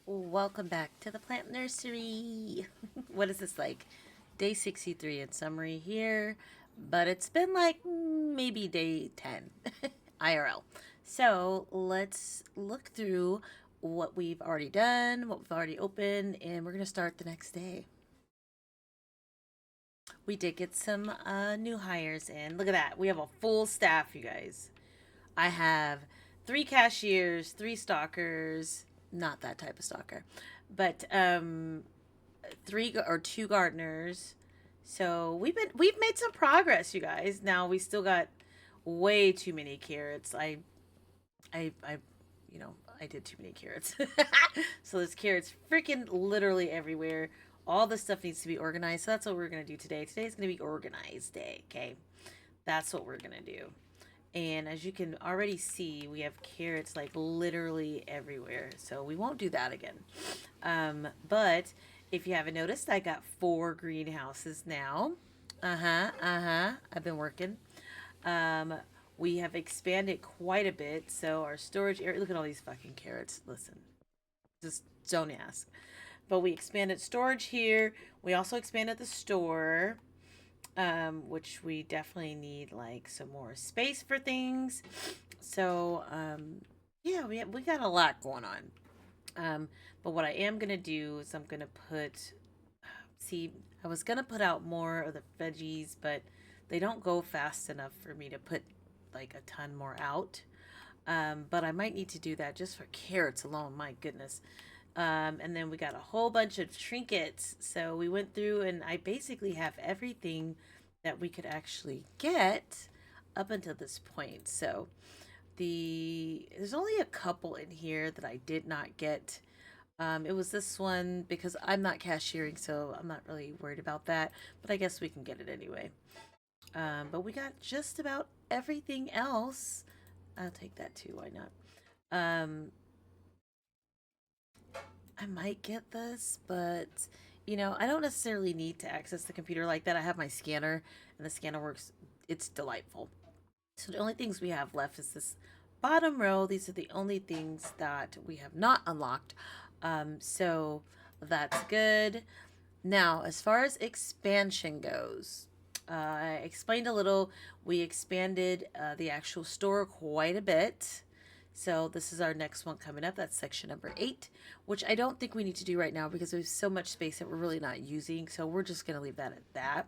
Welcome back to the plant nursery. What is this like? Day 63 in summary here, but it's been like maybe day 10 IRL. So let's look through what we've already done, what we've already opened, and we're going to start the next day. We did get some new hires in. Look at that. We have a full staff, you guys. I have 3 cashiers, 3 stalkers, not that type of stalker, but 2 gardeners. So we've made some progress, you guys. Now we still got way too many carrots. I I did too many carrots. So there's carrots freaking literally everywhere. All the stuff needs to be organized. So that's what we're gonna do today. Today's gonna be organized day. Okay, that's what we're gonna do. And as you can already see, we have carrots like literally everywhere. So we won't do that again. But if you haven't noticed, I got 4 greenhouses now. I've been working. Um, we have expanded quite a bit. So our storage area, look at all these fucking carrots. Listen, just don't ask. But we expanded storage here. We also expanded the store, which we definitely need like some more space for things. So yeah, we got a lot going on. But what I am gonna do is I'm gonna put. See, I was gonna put out more of the veggies, but they don't go fast enough for me to put like a ton more out. But I might need to do that just for carrots alone. My goodness. And then we got a whole bunch of trinkets. So we went through and I basically have everything that we could actually get up until this point. So there's only a couple in here that I did not get. It was this one because I'm not cashiering, so I'm not really worried about that. But I guess we can get it anyway. But we got just about everything else. I'll take that too. Why not? I might get this, but I don't necessarily need to access the computer like that. I have my scanner, and the scanner works. It's delightful. So the only things we have left is this bottom row. These are the only things that we have not unlocked. So that's good. Now, as far as expansion goes, I explained a little. We expanded the actual store quite a bit. So this is our next one coming up. That's section number 8, which I don't think we need to do right now because there's so much space that we're really not using. So we're just going to leave that at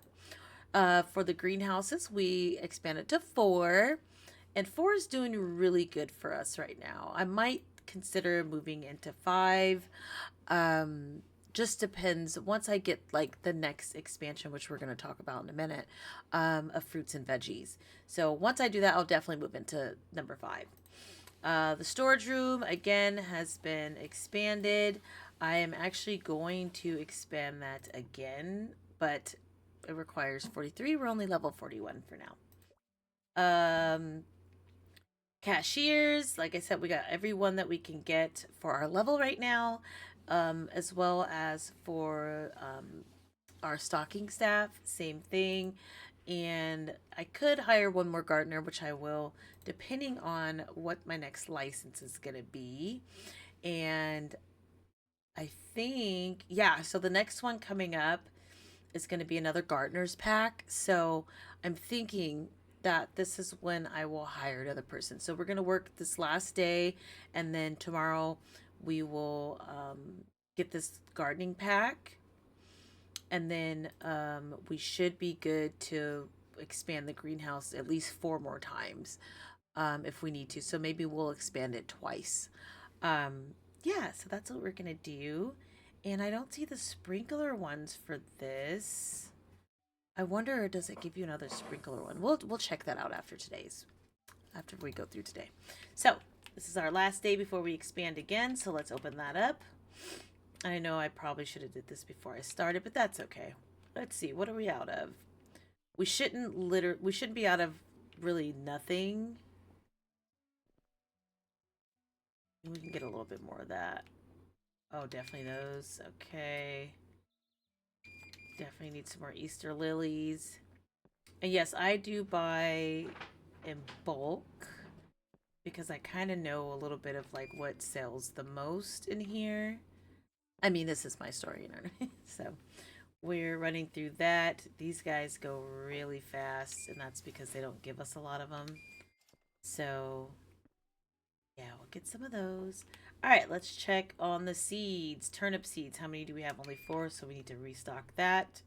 that. For the greenhouses, we expanded to 4. And 4 is doing really good for us right now. I might consider moving into 5. Just depends. Once I get like the next expansion, which we're going to talk about in a minute, of fruits and veggies. So once I do that, I'll definitely move into number 5. The storage room, again, has been expanded. I am actually going to expand that again, but it requires 43. We're only level 41 for now. Cashiers, like I said, we got everyone that we can get for our level right now, as well as for our stocking staff, same thing. And I could hire one more gardener, which I will, depending on what my next license is going to be. And I think, yeah, so the next one coming up is going to be another gardener's pack. So I'm thinking that this is when I will hire another person. So we're going to work this last day, and then tomorrow we will get this gardening pack, and then we should be good to expand the greenhouse at least 4 more times if we need to. So maybe we'll expand it twice. Yeah, so that's what we're gonna do. And I don't see the sprinkler ones for this. I wonder, does it give you another sprinkler one? We'll check that out after we go through today. So this is our last day before we expand again. So let's open that up. I know I probably should have did this before I started, but that's okay. Let's see, what are we out of? We shouldn't be out of really nothing. We can get a little bit more of that. Oh, definitely those. Okay. Definitely need some more Easter lilies. And yes, I do buy in bulk because I kind of know a little bit of like what sells the most in here. I mean, this is my story, you know what I mean? So we're running through that. These guys go really fast, and that's because they don't give us a lot of them. So yeah, we'll get some of those. All right, let's check on the seeds. Turnip seeds. How many do we have? Only 4, so we need to restock that.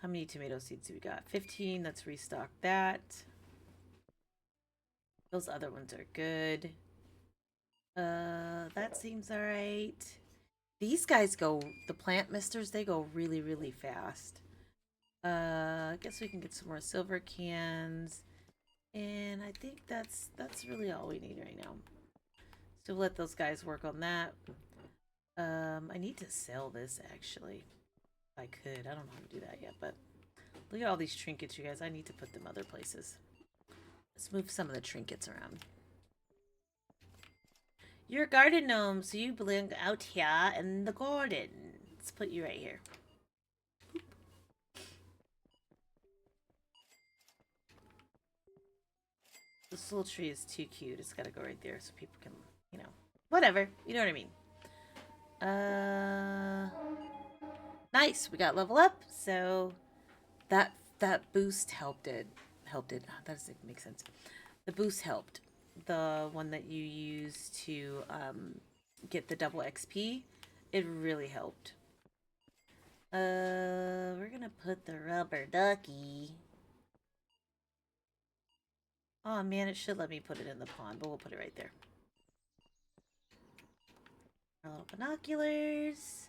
How many tomato seeds do we got? 15. Let's restock that. Those other ones are good. That seems all right. These guys go, the plant misters, they go really, really fast. I guess we can get some more silver cans. And I think that's really all we need right now. So we'll let those guys work on that. I need to sell this actually. If I could. I don't know how to do that yet, but look at all these trinkets, you guys. I need to put them other places. Let's move some of the trinkets around. You're a garden gnome, so you belong out here in the garden. Let's put you right here. This little tree is too cute. It's gotta go right there so people can, you know, whatever. You know what I mean. Nice. We got level up, so that boost helped it. That doesn't make sense. The boost helped. The one that you use to get the double XP, it really helped. We're gonna put the rubber ducky. Oh man, it should let me put it in the pond, but we'll put it right there. Our little binoculars.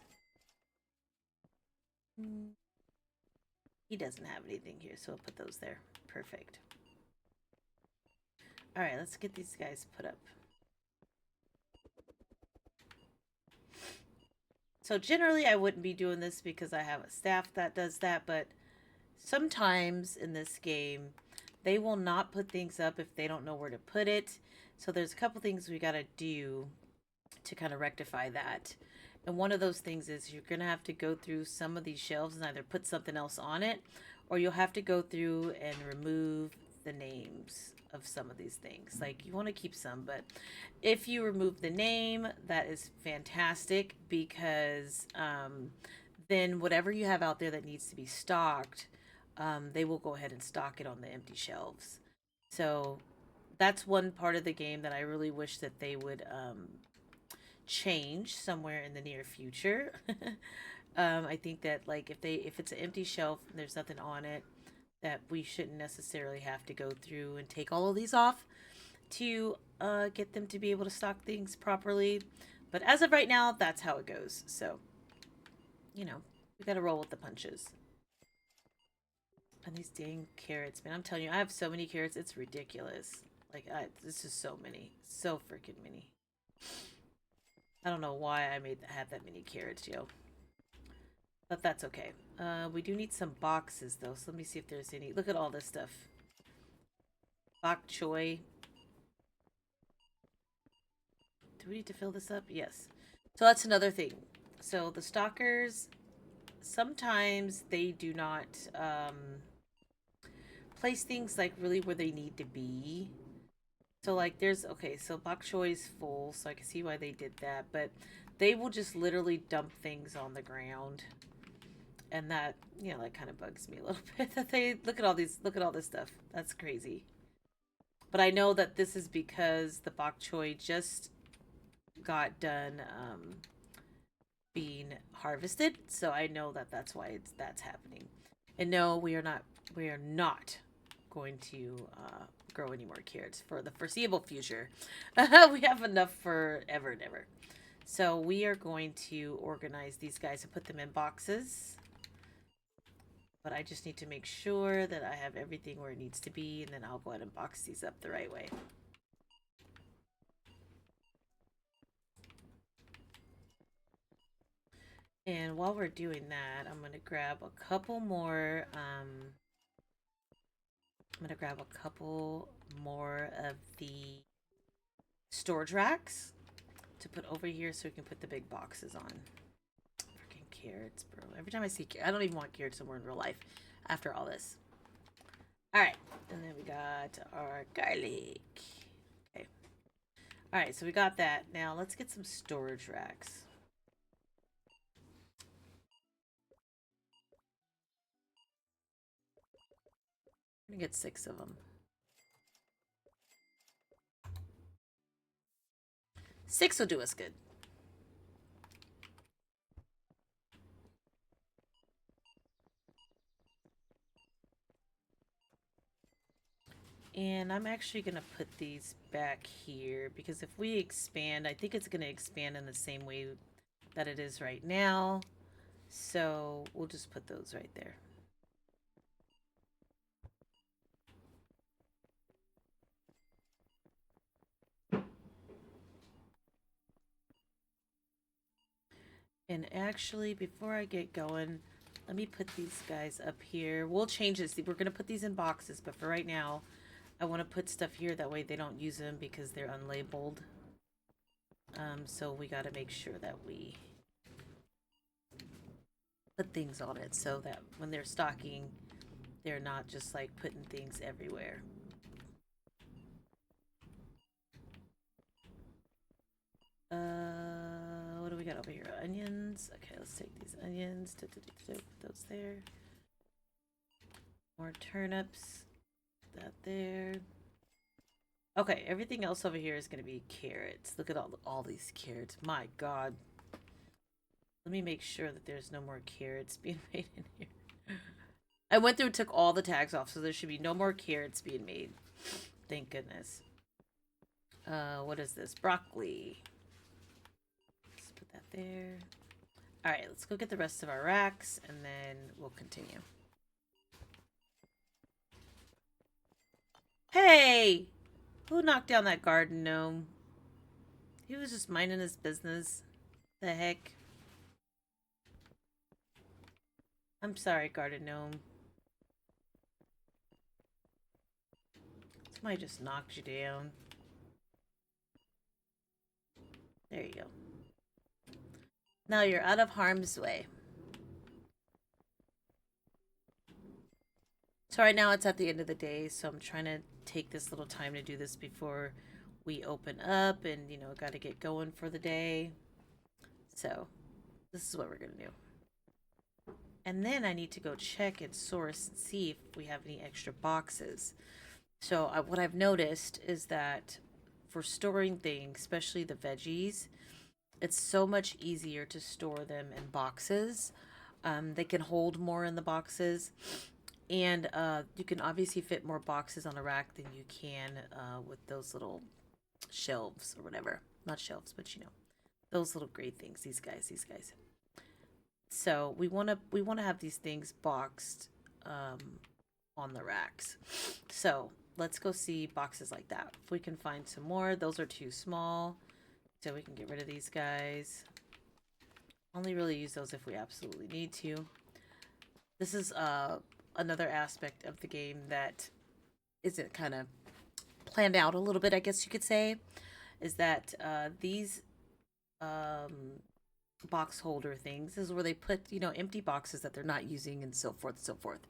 He doesn't have anything here, so we'll put those there. Perfect. Alright, let's get these guys put up. So generally I wouldn't be doing this because I have a staff that does that, but sometimes in this game they will not put things up if they don't know where to put it. So there's a couple things we gotta do to kind of rectify that. And one of those things is you're going to have to go through some of these shelves and either put something else on it, or you'll have to go through and remove the names of some of these things. Like, you want to keep some, but if you remove the name, that is fantastic, because then whatever you have out there that needs to be stocked, they will go ahead and stock it on the empty shelves. So that's one part of the game that I really wish that they would change somewhere in the near future. I think that, like, if it's an empty shelf and there's nothing on it, that we shouldn't necessarily have to go through and take all of these off to get them to be able to stock things properly. But as of right now, that's how it goes. So, you know, we gotta roll with the punches. And these dang carrots, man, I'm telling you, I have so many carrots, it's ridiculous. Like, this is so many, so freaking many. I don't know why I have that many carrots, yo. But that's okay. We do need some boxes, though. So let me see if there's any. Look at all this stuff. Bok choy. Do we need to fill this up? Yes. So that's another thing. So the stalkers, sometimes they do not place things like really where they need to be. So like there's, okay, so bok choy is full, so I can see why they did that, but they will just literally dump things on the ground. And that, you know, that kind of bugs me a little bit. That they look at all this stuff. That's crazy. But I know that this is because the bok choy just got done being harvested, so I know that that's why that's happening. And no, we are not going to grow any more carrots for the foreseeable future. We have enough for ever and ever. So we are going to organize these guys and put them in boxes. But I just need to make sure that I have everything where it needs to be, and then I'll go ahead and box these up the right way. And while we're doing that, I'm going to grab a couple more, of the storage racks to put over here so we can put the big boxes on. Carrots, bro. Every time I see carrots, I don't even want carrots somewhere in real life after all this. All right, and then we got our garlic. Okay. All right, so we got that. Now let's get some storage racks. We're gonna get 6 of them. 6 will do us good. And I'm actually going to put these back here because if we expand, I think it's going to expand in the same way that it is right now. So we'll just put those right there. And actually, before I get going, let me put these guys up here. We'll change this. We're going to put these in boxes, but for right now, I want to put stuff here. That way they don't use them because they're unlabeled. So we got to make sure that we put things on it so that when they're stocking, they're not just like putting things everywhere. What do we got over here? Onions. Okay, let's take these onions. Put those there. More turnips. Put that there. Okay, everything else over here is going to be carrots. Look at all these carrots. My God. Let me make sure that there's no more carrots being made in here. I went through and took all the tags off, so there should be no more carrots being made. Thank goodness. What is this? Broccoli. Let's put that there. Alright, let's go get the rest of our racks, and then we'll continue. Hey! Who knocked down that garden gnome? He was just minding his business. The heck? I'm sorry, garden gnome. Somebody just knocked you down. There you go. Now you're out of harm's way. So right now it's at the end of the day, so I'm trying to take this little time to do this before we open up and, you know, got to get going for the day. So this is what we're going to do. And then I need to go check and source and see if we have any extra boxes. So what I've noticed is that for storing things, especially the veggies, it's so much easier to store them in boxes. They can hold more in the boxes. And you can obviously fit more boxes on a rack than you can with those little shelves or whatever. Not shelves, but you know, those little gray things. These guys. So we want to have these things boxed on the racks. So let's go see boxes like that. If we can find some more. Those are too small, so we can get rid of these guys. Only really use those if we absolutely need to. This is another aspect of the game that isn't kind of planned out a little bit, I guess you could say, is that these box holder things is where they put, you know, empty boxes that they're not using and so forth and so forth.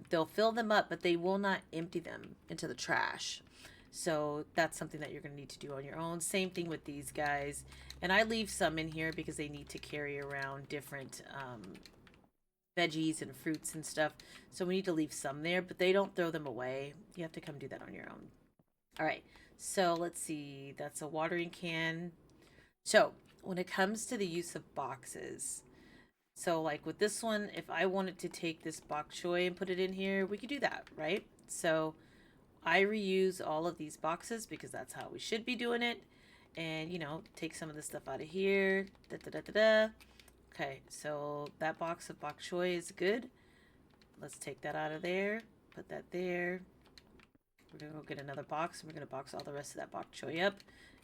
They'll fill them up, but they will not empty them into the trash. So that's something that you're going to need to do on your own. Same thing with these guys. And I leave some in here because they need to carry around different veggies and fruits and stuff. So we need to leave some there, but they don't throw them away. You have to come do that on your own. All right. So let's see. That's a watering can. So when it comes to the use of boxes, so like with this one, if I wanted to take this bok choy and put it in here, we could do that, right? So I reuse all of these boxes because that's how we should be doing it. And, you know, take some of the stuff out of here. Okay, so that box of bok choy is good. Let's take that out of there. Put that there. We're going to go get another box. And we're going to box all the rest of that bok choy up.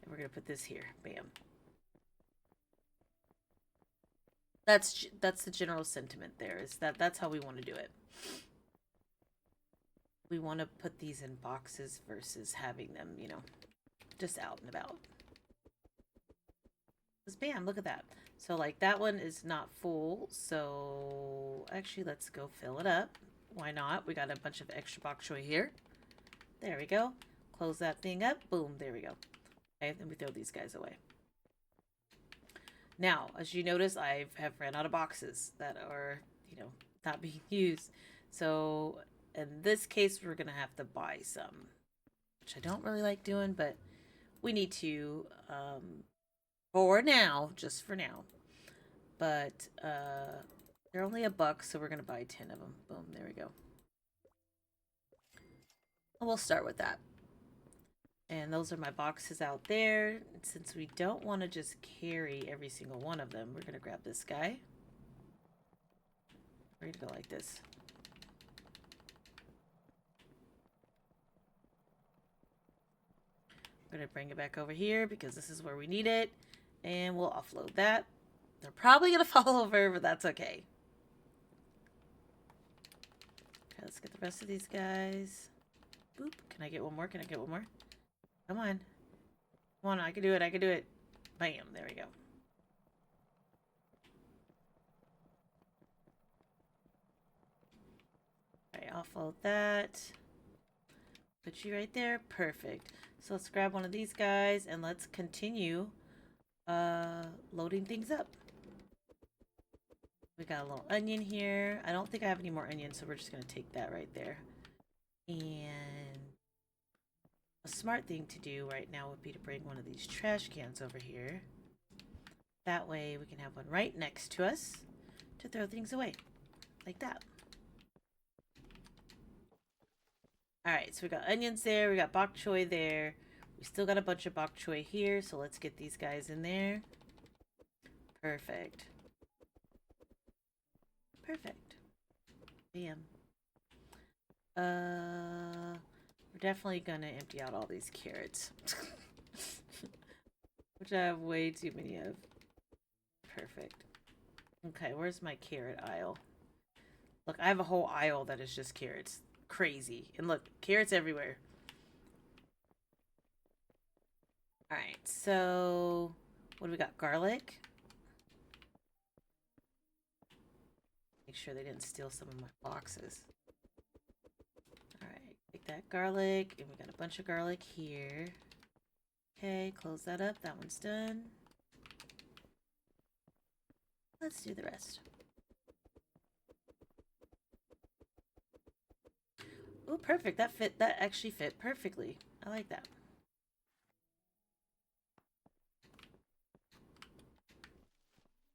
And we're going to put this here. Bam. That's the general sentiment there, is that's how we want to do it. We want to put these in boxes versus having them, you know, just out and about. Just bam, look at that. So like that one is not full. So actually let's go fill it up. Why not? We got a bunch of extra bok choy here. There we go. Close that thing up. Boom, there we go. Okay, then we throw these guys away. Now, as you notice, I have ran out of boxes that are, you know, not being used. So in this case, we're going to have to buy some, which I don't really like doing, but we need to for now, just for now. But they're only $1, so we're going to buy 10 of them. Boom, there we go. And we'll start with that. And those are my boxes out there. And since we don't want to just carry every single one of them, we're going to grab this guy. We're going to go like this. We're going to bring it back over here because this is where we need it. And we'll offload that. They're probably going to fall over, but that's okay. Okay, let's get the rest of these guys. Boop. Can I get one more? Can I get one more? Come on. Come on, I can do it. I can do it. Bam. There we go. Alright, offload that. Put you right there. Perfect. So let's grab one of these guys and let's continue loading things up. We got a little onion here. I don't think I have any more onions, so we're just going to take that right there. And a smart thing to do right now would be to bring one of these trash cans over here. That way we can have one right next to us to throw things away. Like that. Alright, so we got onions there. We got bok choy there. We still got a bunch of bok choy here, so let's get these guys in there. Perfect. Perfect. Bam. We're definitely gonna empty out all these carrots. Which I have way too many of. Perfect. Okay, where's my carrot aisle? Look, I have a whole aisle that is just carrots. Crazy. And look, carrots everywhere. Alright, so what do we got? Garlic. Make sure they didn't steal some of my boxes. Alright, take that garlic, and we got a bunch of garlic here. Okay, close that up. That one's done. Let's do the rest. Oh, perfect. That actually fit perfectly. I like that.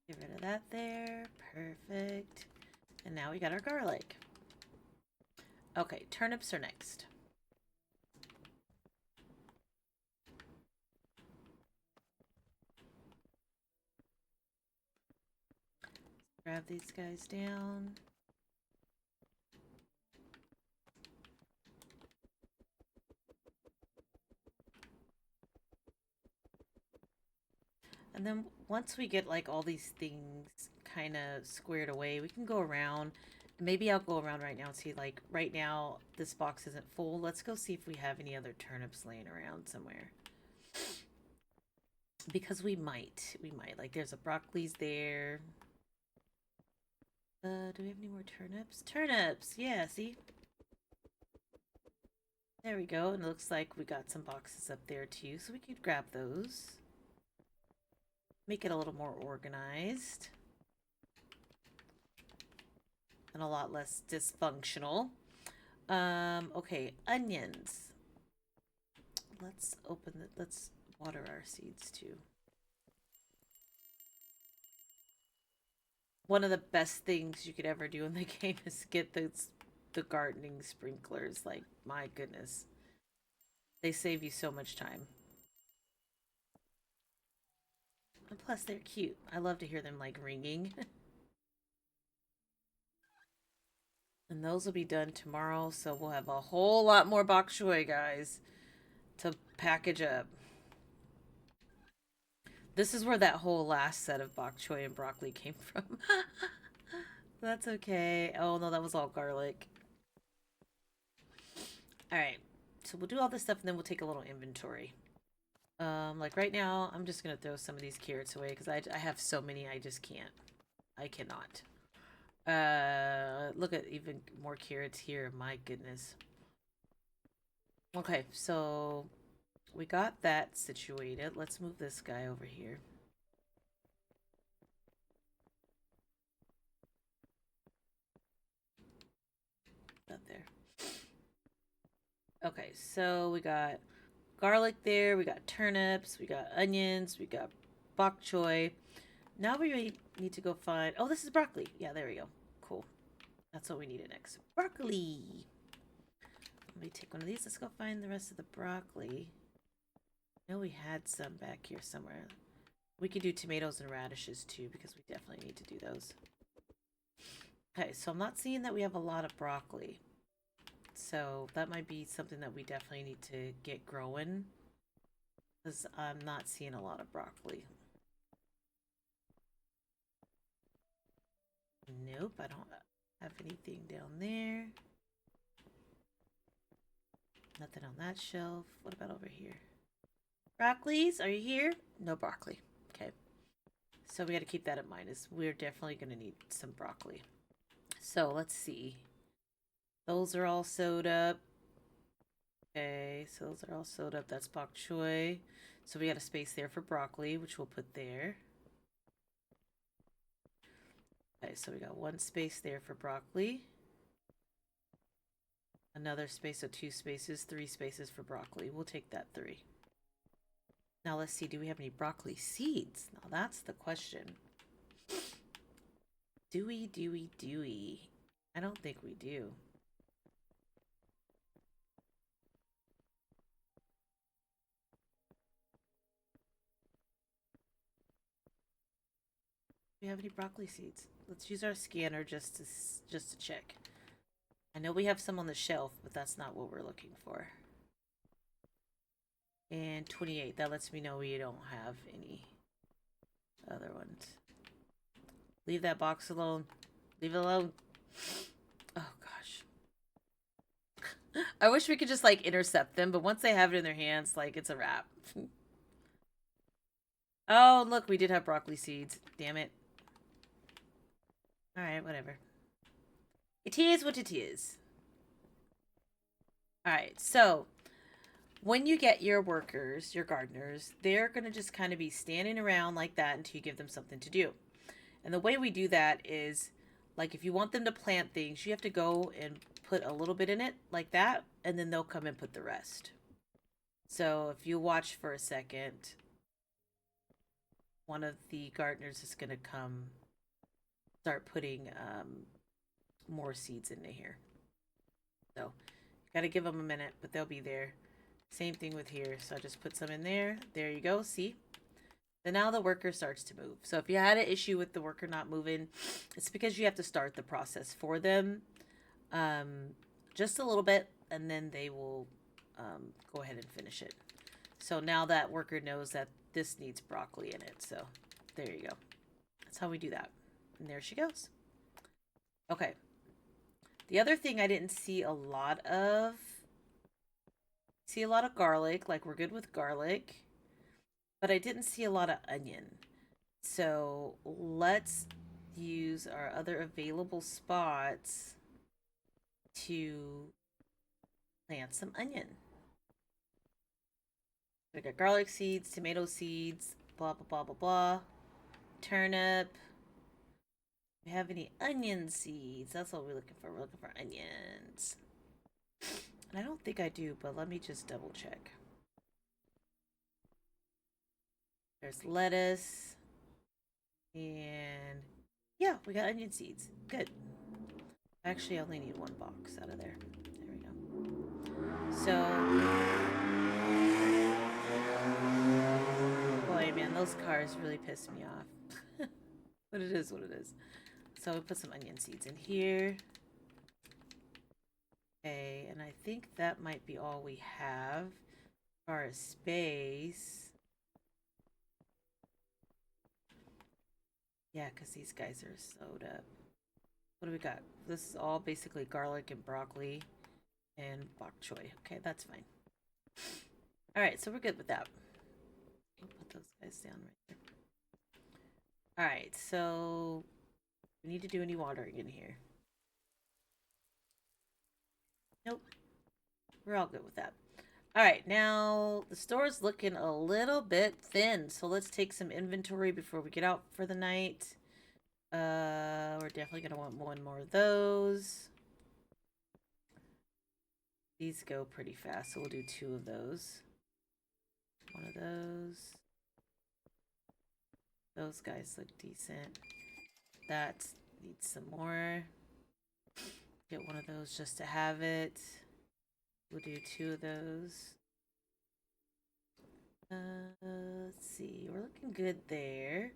Get rid of that there. Perfect. And now we got our garlic. Okay, turnips are next. Grab these guys down. And then once we get like all these things kind of squared away, we can go around. Maybe I'll go around right now and see, like, right now this box isn't full. Let's go see if we have any other turnips laying around somewhere. Because we might. We might. Like, there's a broccoli's there. Do we have any more turnips? Turnips! Yeah, see? There we go. And it looks like we got some boxes up there too, so we could grab those. Make it a little more organized. And a lot less dysfunctional. Okay, onions. Let's water our seeds too. One of the best things you could ever do in the game is get the gardening sprinklers. Like, my goodness. They save you so much time. And plus, they're cute. I love to hear them, like, ringing. And those will be done tomorrow, so we'll have a whole lot more bok choy, guys, to package up. This is where that whole last set of bok choy and broccoli came from. That's okay. Oh, no, that was all garlic. Alright, so we'll do all this stuff, and then we'll take a little inventory. Like right now, I'm just going to throw some of these carrots away, because I have so many, I just can't. I cannot. Look at even more carrots here. My goodness. Okay, so we got that situated. Let's move this guy over here. Up there. Okay, so we got garlic there, we got turnips, we got onions, we got bok choy. Now we really need to go find... Oh, this is broccoli. Yeah, there we go. Cool. That's what we needed next. Broccoli. Let me take one of these. Let's go find the rest of the broccoli. I know we had some back here somewhere. We could do tomatoes and radishes too, because we definitely need to do those. Okay, so I'm not seeing that we have a lot of broccoli. So that might be something that we definitely need to get growing, because I'm not seeing a lot of broccoli. Nope, I don't have anything down there. Nothing on that shelf. What about over here? Broccolis, are you here? No broccoli. Okay. So we got to keep that in mind, is we're definitely going to need some broccoli. So let's see. Those are all sewed up. Okay, so those are all sewed up. That's bok choy. So we got a space there for broccoli, which we'll put there. Okay, so we got one space there for broccoli. Another space, so 2 spaces, 3 spaces for broccoli. We'll take that 3. Now let's see, do we have any broccoli seeds? Now that's the question. Do we? I don't think we do. Do we have any broccoli seeds? Let's use our scanner just to check. I know we have some on the shelf, but that's not what we're looking for. And 28, that lets me know we don't have any other ones. Leave that box alone. Leave it alone. Oh gosh. I wish we could just like intercept them, but once they have it in their hands, like it's a wrap. Oh, look, we did have broccoli seeds. Damn it. Alright, whatever. It is what it is. Alright, so when you get your workers, your gardeners, they're going to just kind of be standing around like that until you give them something to do. And the way we do that is, like, if you want them to plant things, you have to go and put a little bit in it like that, and then they'll come and put the rest. So if you watch for a second, one of the gardeners is going to come start putting more seeds into here. So you got to give them a minute, but they'll be there. Same thing with here. So I just put some in there. There you go. See? Then now the worker starts to move. So if you had an issue with the worker not moving, it's because you have to start the process for them just a little bit, and then they will go ahead and finish it. So now that worker knows that this needs broccoli in it. So there you go. That's how we do that. And there she goes. Okay. The other thing I didn't see a lot of, garlic, like we're good with garlic, but I didn't see a lot of onion. So let's use our other available spots to plant some onion. We got garlic seeds, tomato seeds, blah, blah, blah, blah, blah. Turnip. Do we have any onion seeds? That's what we're looking for. We're looking for onions. And I don't think I do, but let me just double check. There's lettuce. And yeah, we got onion seeds. Good. Actually, I only need 1 box out of there. There we go. So, boy, man, those cars really piss me off. But it is what it is. So we put some onion seeds in here. Okay, and I think that might be all we have as far as space. Yeah, because these guys are sewed up. What do we got? This is all basically garlic and broccoli and bok choy. Okay, that's fine. All right, so we're good with that. I'll put those guys down right there. All right, so we need to do any watering in here. Nope. We're all good with that. All right, now the store's looking a little bit thin, so let's take some inventory before we get out for the night. We're definitely gonna want 1 more of those. These go pretty fast, so we'll do 2 of those. One of those. Those guys look decent. That needs some more. Get one of those just to have it. We'll do 2 of those. Let's see. We're looking good there.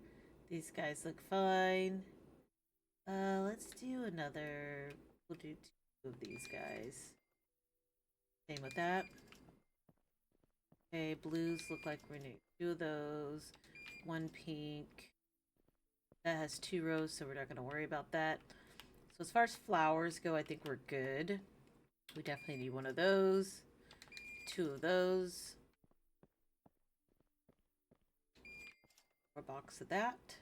These guys look fine. Let's do another. We'll do 2 of these guys. Same with that. Okay, blues look like we're gonna do 2 of those. 1 pink. That has 2 rows, so we're not gonna worry about that. So as far as flowers go, I think we're good. We definitely need 1 of those. 2 of those. 4 box of that.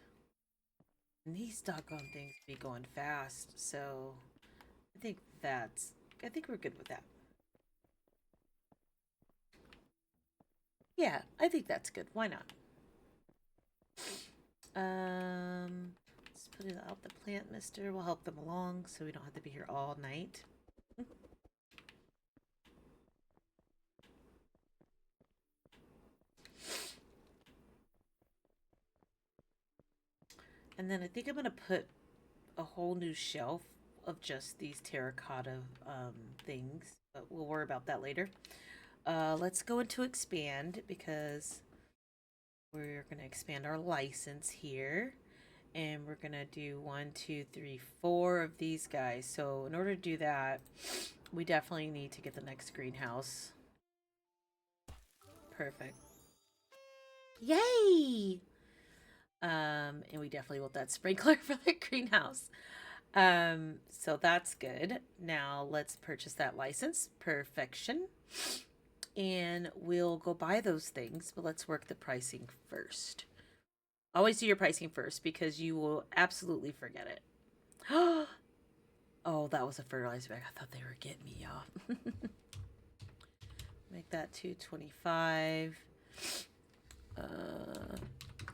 And these doggone things be going fast, so I think we're good with that. Yeah, I think that's good. Why not? Let's put it out. The plant mister will help them along so we don't have to be here all night. And then I think I'm going to put a whole new shelf of just these terracotta things, but we'll worry about that later. Let's go into expand because we're going to expand our license here. And we're going to do 1, 2, 3, 4 of these guys. So in order to do that, we definitely need to get the next greenhouse. Perfect. Yay! And we definitely want that sprinkler for the greenhouse. So that's good. Now let's purchase that license. Perfection. And we'll go buy those things, but let's work the pricing first. Always do your pricing first because you will absolutely forget it. Oh, that was a fertilizer bag. I thought they were getting me, y'all. Make that 225.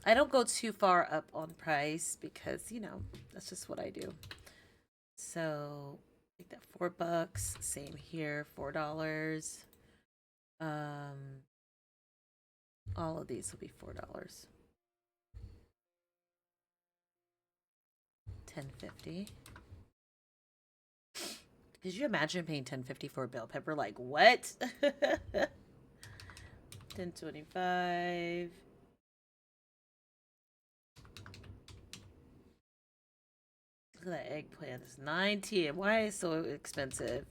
I don't go too far up on price because, you know, that's just what I do. So, make that $4. Same here, $4. All of these will be $4. $10.50. Could you imagine paying $10.50 for a bell pepper? Like, what? $10.25. Look at that eggplant. It's $19. Why is it so expensive?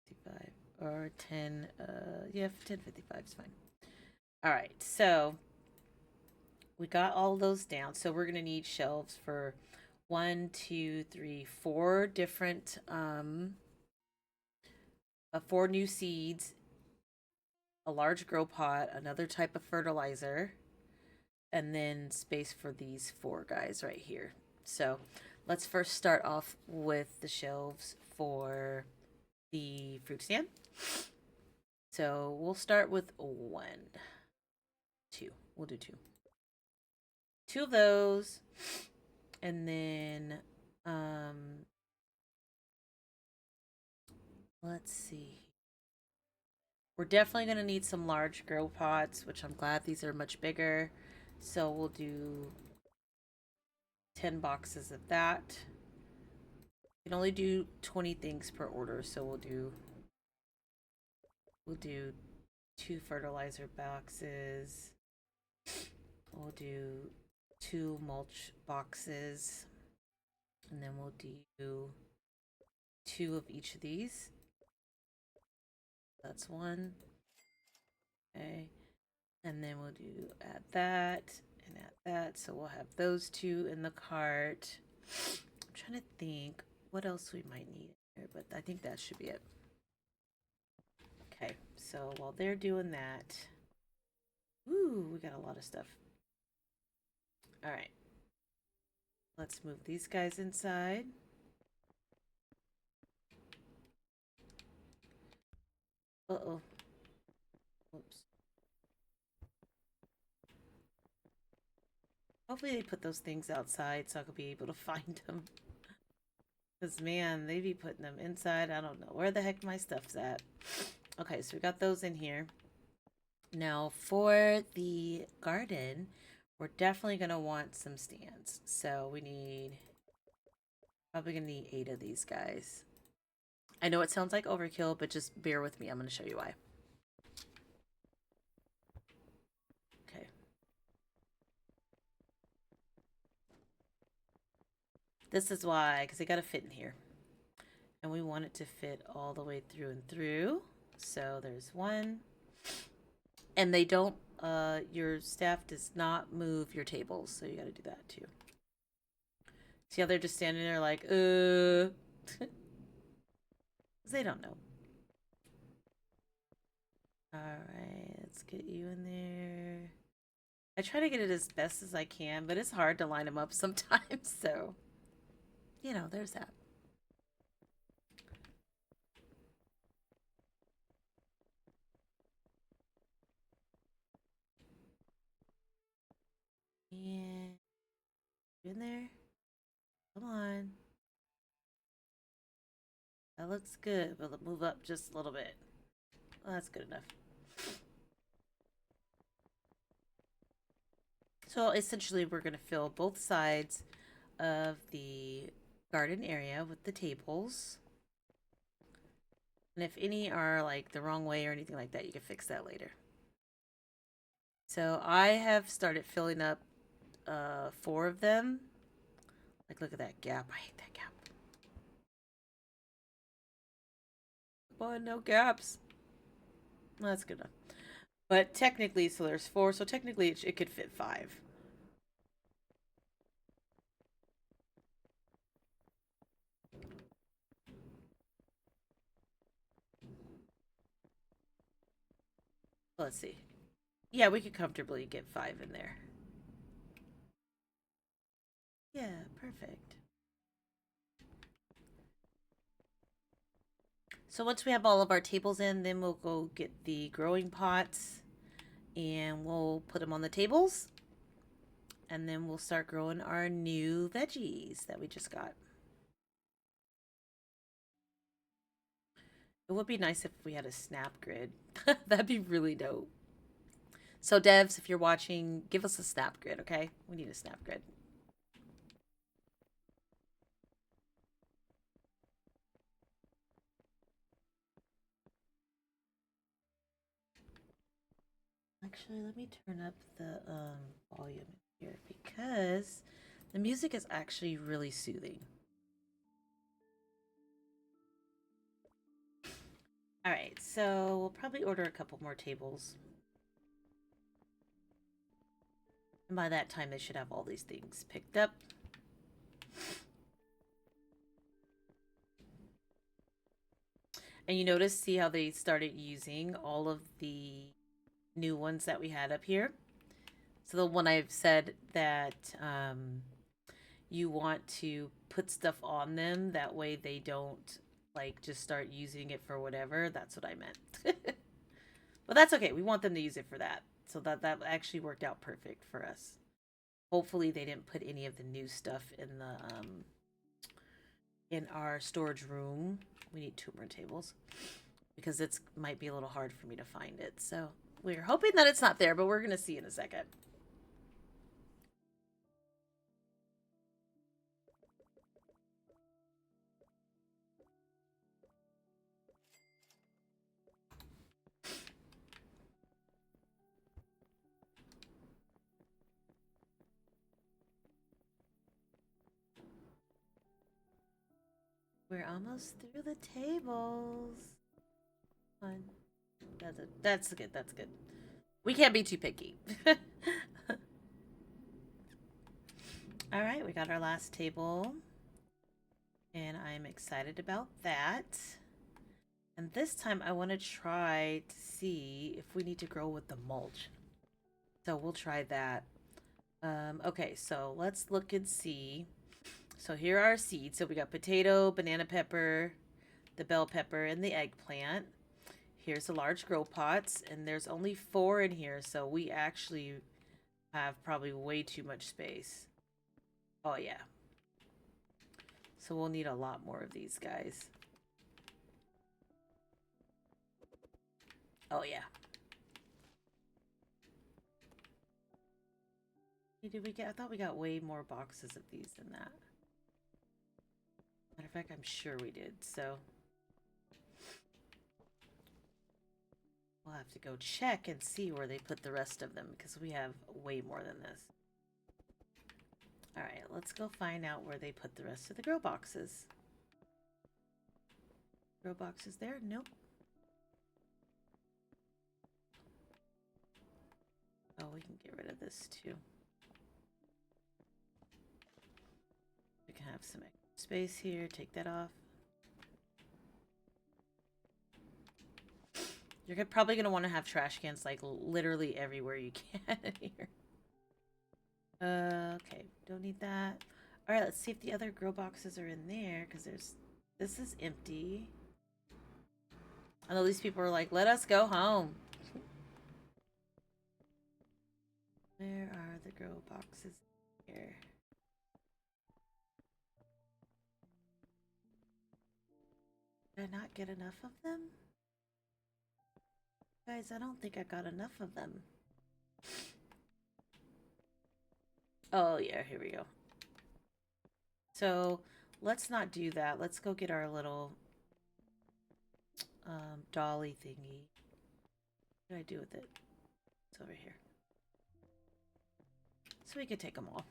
55 or 10. Yeah, $10.55 is fine. All right, so we got all those down. So we're gonna need shelves for 1, 2, 3, 4 different 4 new seeds, a large grow pot, another type of fertilizer, and then space for these 4 guys right here. So let's first start off with the shelves for the fruit stand. So we'll start with 1, 2. We'll do 2. 2 of those. And then let's see. We're definitely going to need some large grow pots, which I'm glad these are much bigger. So we'll do 10 boxes of that. You can only do 20 things per order, so we'll do 2 fertilizer boxes. We'll do 2 mulch boxes. And then we'll do 2 of each of these. That's 1. Okay. And then we'll do add that and add that. So we'll have those 2 in the cart. I'm trying to think what else we might need here, but I think that should be it. Okay, so while they're doing that, ooh, we got a lot of stuff. All right. Let's move these guys inside. Uh-oh. Whoops. Hopefully they put those things outside so I could be able to find them. Because, man, they be putting them inside. I don't know where the heck my stuff's at. Okay, so we got those in here. Now, for the garden, we're definitely going to want some stands. So we need, probably going to need 8 of these guys. I know it sounds like overkill, but just bear with me. I'm going to show you why. Okay. This is why, because they got to fit in here. And we want it to fit all the way through and through. So there's one. And they don't, your staff does not move your tables. So you got to do that too. See how they're just standing there like, They don't know. Alright, let's get you in there. I try to get it as best as I can, but it's hard to line them up sometimes, so, you know, there's that. And in there. Come on. That looks good, but move up just a little bit. Well, that's good enough. So essentially we're going to fill both sides of the garden area with the tables. And if any are like the wrong way or anything like that, you can fix that later. So I have started filling up 4 of them. Like, look at that gap. I hate that gap. Boy, no gaps. Well, that's good enough. But technically, so there's 4. So technically, it could fit 5. Let's see. Yeah, we could comfortably get 5 in there. Yeah, perfect. So once we have all of our tables in, then we'll go get the growing pots and we'll put them on the tables. And then we'll start growing our new veggies that we just got. It would be nice if we had a snap grid. That'd be really dope. So devs, if you're watching, give us a snap grid, okay? We need a snap grid. Actually, let me turn up the volume here because the music is actually really soothing. All right, so we'll probably order a couple more tables. And by that time, they should have all these things picked up. And you notice, see how they started using all of the new ones that we had up here? So the one I've said that you want to put stuff on them, that way they don't like just start using it for whatever. That's what I meant. But that's okay. We want them to use it for that. So that actually worked out perfect for us. Hopefully they didn't put any of the new stuff in the in our storage room. We need 2 more tables because it might be a little hard for me to find it. So we're hoping that it's not there, but we're going to see in a second. We're almost through the tables. Fine. That's good. That's good. We can't be too picky. All right, we got our last table. And I'm excited about that. And this time I want to try to see if we need to grow with the mulch. So we'll try that. Okay, so let's look and see. So here are our seeds. So we got potato, banana pepper, the bell pepper, and the eggplant. Here's the large grow pots, and there's only 4 in here, so we actually have probably way too much space. Oh yeah. So we'll need a lot more of these guys. Oh, yeah. Did we get? I thought we got way more boxes of these than that. Matter of fact, I'm sure we did, so we'll have to go check and see where they put the rest of them, because we have way more than this. Alright, let's go find out where they put the rest of the grow boxes. Grow boxes there? Nope. Oh, we can get rid of this too. We can have some extra space here. Take that off. You're probably going to want to have trash cans like literally everywhere you can in here. Okay, don't need that. All right, let's see if the other grow boxes are in there, because this is empty. I know these people are like, let us go home. Where are the grow boxes here? Did I not get enough of them? Guys, I don't think I got enough of them. Oh, yeah, here we go. So, let's not do that. Let's go get our little dolly thingy. What did I do with it? It's over here. So we could take them all.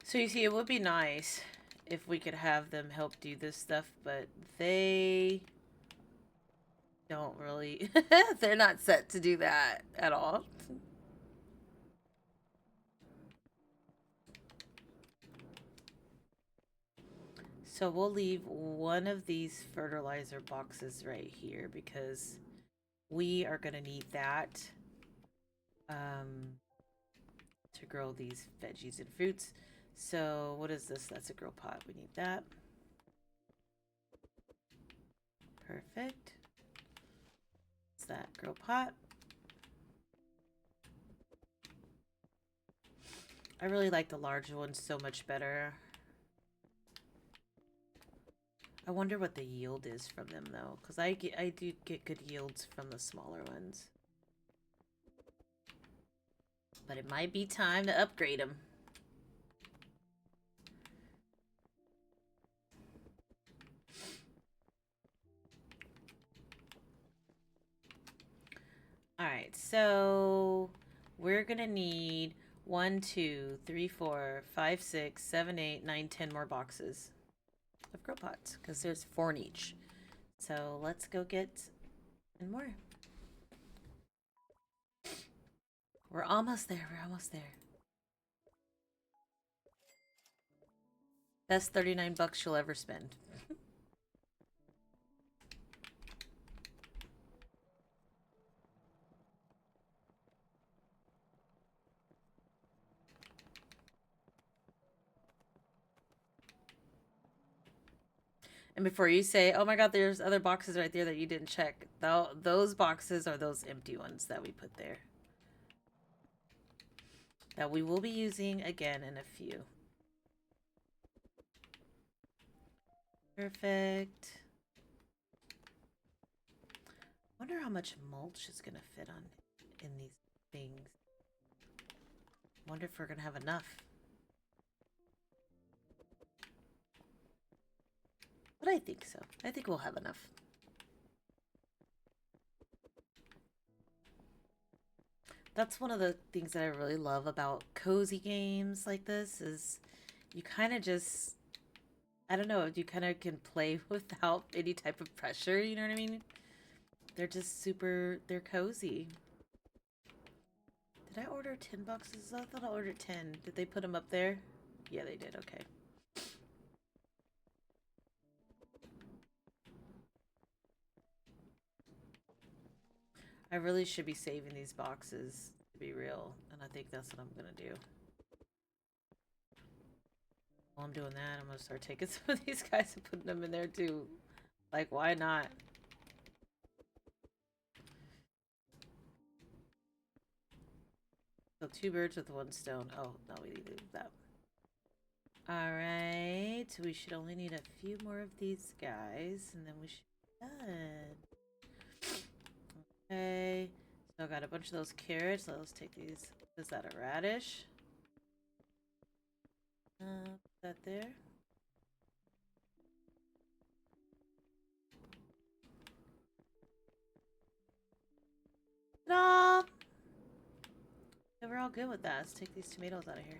So you see, it would be nice if we could have them help do this stuff, but they don't really... They're not set to do that at all. So we'll leave one of these fertilizer boxes right here, because we are going to need that to grow these veggies and fruits. So what is this? That's a grow pot. We need that. Perfect. It's that grow pot. I really like the large ones so much better. I wonder what the yield is from them though, because I do get good yields from the smaller ones. But it might be time to upgrade them. Alright, so we're gonna need 1, 2, 3, 4, 5, 6, 7, 8, 9, 10 more boxes of grow pots, because there's 4 in each. So let's go get 10 more. We're almost there. We're almost there. Best 39 bucks you'll ever spend. And before you say, oh my god, there's other boxes right there that you didn't check. Those boxes are those empty ones that we put there. That we will be using again in a few. Perfect. Wonder how much mulch is going to fit on in these things. Wonder if we're going to have enough. But I think so. I think we'll have enough. That's one of the things that I really love about cozy games like this is you kind of just, I don't know, you kind of can play without any type of pressure, you know what I mean? They're just super, they're cozy. Did I order 10 boxes? I thought I ordered 10. Did they put them up there? Yeah, they did. Okay. I really should be saving these boxes, to be real. And I think that's what I'm going to do. While I'm doing that, I'm going to start taking some of these guys and putting them in there too. Like, why not? So 2 birds with 1 stone. Oh, no, we need to do that. Alright, we should only need a few more of these guys, and then we should be done. Okay, so I got a bunch of those carrots. Let's take these. Is that a radish? Put that there. No! Yeah, we're all good with that. Let's take these tomatoes out of here.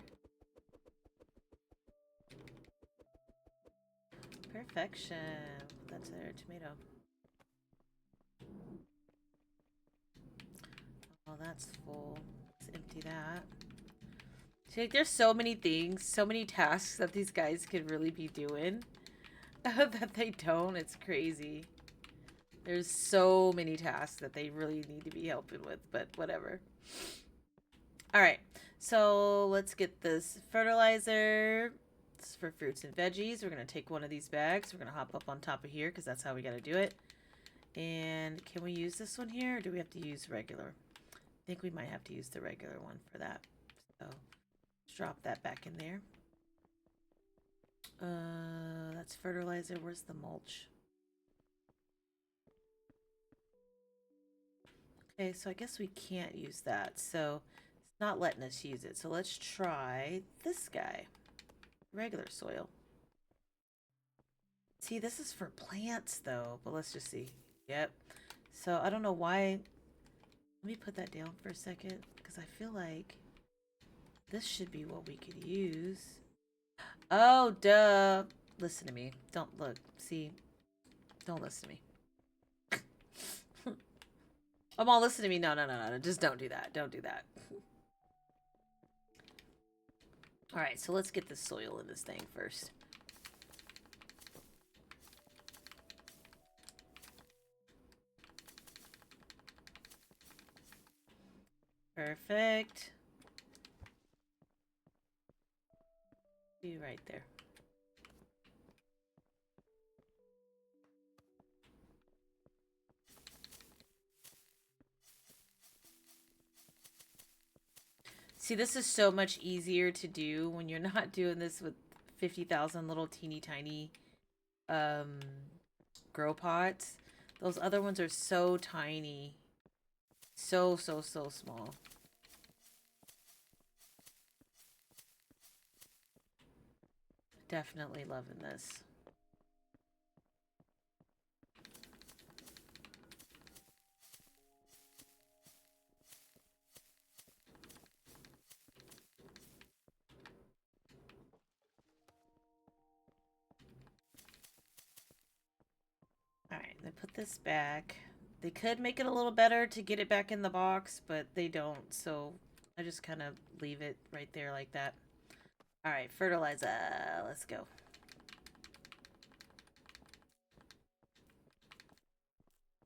Perfection. That's their tomato. Oh, that's full. Let's empty that. See, like, there's so many things, so many tasks that these guys could really be doing that they don't. It's crazy. There's so many tasks that they really need to be helping with, but whatever. All right, so let's get this fertilizer. This is for fruits and veggies. We're going to take one of these bags. We're going to hop up on top of here because that's how we got to do it. And can we use this one here, or do we have to use regular? I think we might have to use the regular one for that. So let's drop that back in there. That's fertilizer. Where's the mulch? Okay, so I guess we can't use that. So it's not letting us use it. So let's try this guy. Regular soil. See, this is for plants though, but let's just see. Yep. So I don't know why. Let me put that down for a second because I feel like this should be what we could use. Oh, duh. Listen to me. Don't look. See? Don't listen to me. I'm all listen to me. No. Just don't do that. Don't do that. All right, so let's get the soil in this thing first. Perfect. Be right there. See, this is so much easier to do when you're not doing this with 50,000 little teeny tiny grow pots. Those other ones are so tiny. So small. Definitely loving this. Alright, then put this back. They could make it a little better to get it back in the box, but they don't, so I just kind of leave it right there like that. Alright, fertilizer. Let's go.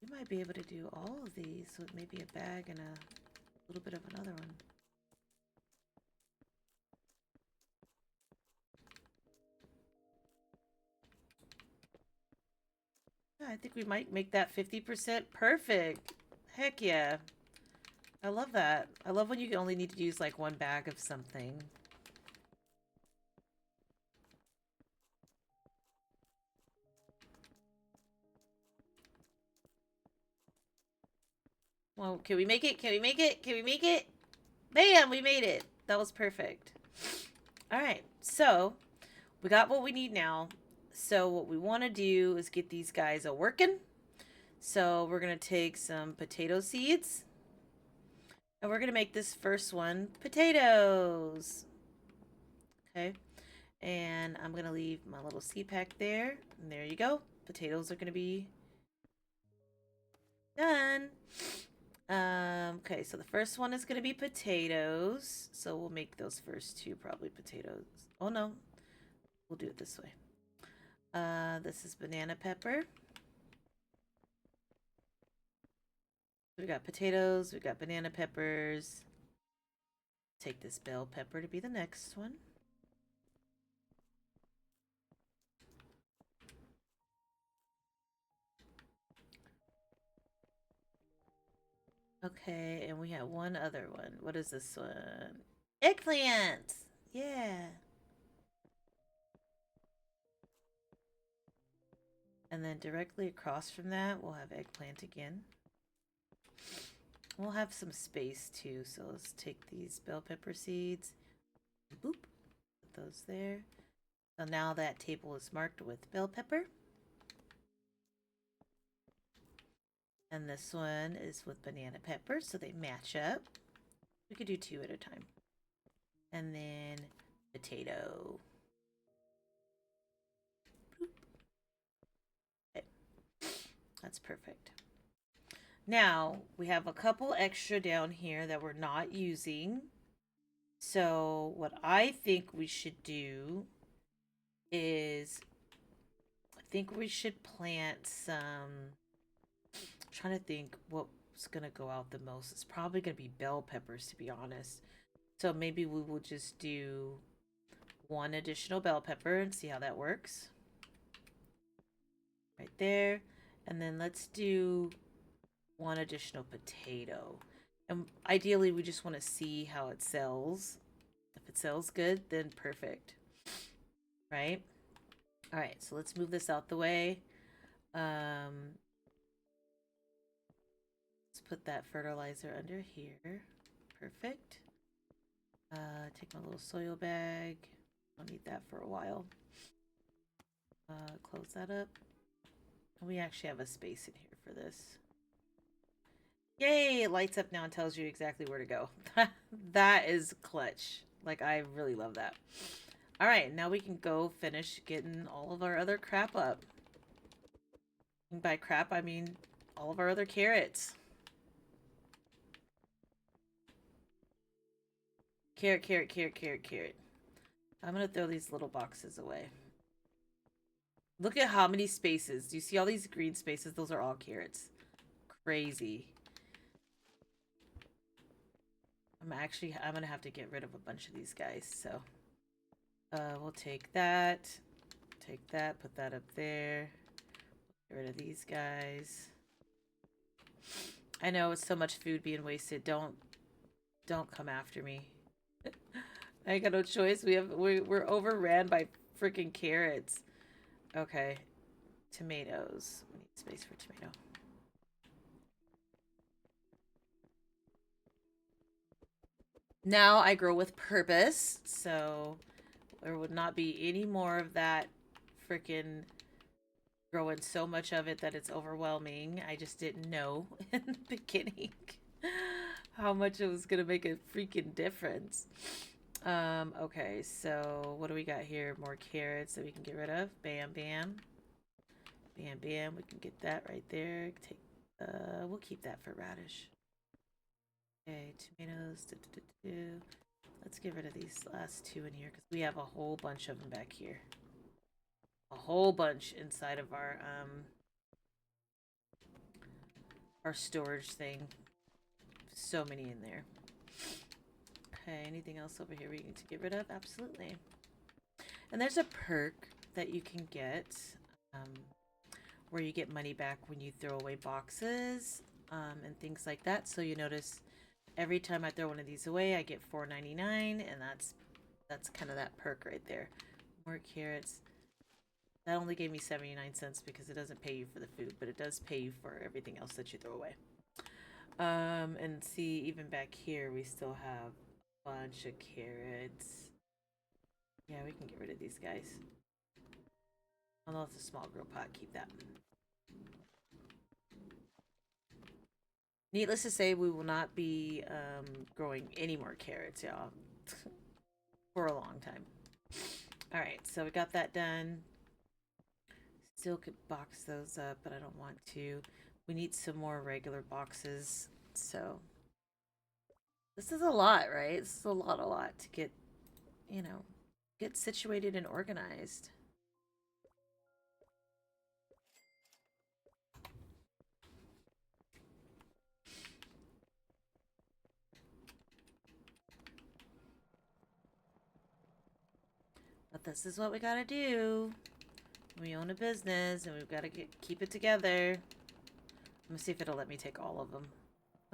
We might be able to do all of these with maybe a bag and a little bit of another one. Yeah, I think we might make that 50% perfect. Heck yeah. I love that. I love when you only need to use like one bag of something. Well, can we make it? Can we make it? Can we make it? Bam, we made it. That was perfect. All right, so we got what we need now. So what we want to do is get these guys a working. So we're going to take some potato seeds. And we're going to make this first one potatoes. Okay. And I'm going to leave my little seed pack there. And there you go. Potatoes are going to be done. Okay, so the first one is going to be potatoes. So we'll make those first two probably potatoes. Oh, no. We'll do it this way. This is banana pepper. We got potatoes. We got banana peppers. Take this bell pepper to be the next one. Okay, and we have one other one. What is this one? Eggplant! Yeah. And then directly across from that, we'll have eggplant again. We'll have some space too, so let's take these bell pepper seeds. Boop. Put those there. So now that table is marked with bell pepper. And this one is with banana pepper, so they match up. We could do 2 at a time. And then potato. Okay. That's perfect. Now, we have a couple extra down here that we're not using. So, what I think we should do is I think we should plant some. I'm trying to think what's going to go out the most. It's probably going to be bell peppers, to be honest. So, maybe we will just do 1 additional bell pepper and see how that works. Right there. And then let's do 1 additional potato. And ideally, we just want to see how it sells. If it sells good, then perfect. Right? All right, so let's move this out the way. Let's put that fertilizer under here. Perfect. Take my little soil bag. I'll need that for a while. Close that up. And we actually have a space in here for this. Yay! It lights up now and tells you exactly where to go. That is clutch. Like, I really love that. All right, now we can go finish getting all of our other crap up. And by crap, I mean all of our other carrots. Carrot, carrot, carrot, carrot, carrot. I'm going to throw these little boxes away. Look at how many spaces. Do you see all these green spaces? Those are all crazy. I'm going to have to get rid of a bunch of these guys. So we'll take that, put that up there. Get rid of these guys. I know it's so much food being wasted. Don't come after me. I ain't got no choice. We're overran by freaking carrots. Okay. Tomatoes. We need space for tomato. Now I grow with purpose, so there would not be any more of that freaking growing so much of it that it's overwhelming. I just didn't know in the beginning how much it was gonna make a freaking difference. Okay, so what do we got here? More carrots that we can get rid of. Bam, bam. Bam, bam. We can get that right there. Take, we'll keep that for radish. Okay, tomatoes. Let's get rid of these last 2 in here because we have a whole bunch of them back here. A whole bunch inside of our storage thing. So many in there. Okay, anything else over here we need to get rid of? Absolutely. And there's a perk that you can get where you get money back when you throw away boxes and things like that. So you notice every time I throw one of these away, I get $4.99, and that's kind of that perk right there. More carrots. That only gave me 79 cents because it doesn't pay you for the food, but it does pay you for everything else that you throw away. And see, even back here, we still have a bunch of carrots. Yeah, we can get rid of these guys. Although it's a small grow pot, keep that. Needless to say, we will not be growing any more carrots, y'all, for a long time. All right, so we got that done. Still could box those up, but I don't want to. We need some more regular boxes, so this is a lot, right? This is a lot to get, you know, get situated and organized. But this is what we gotta do. We own a business and we've got to keep it together. Let me see if it'll let me take all of them.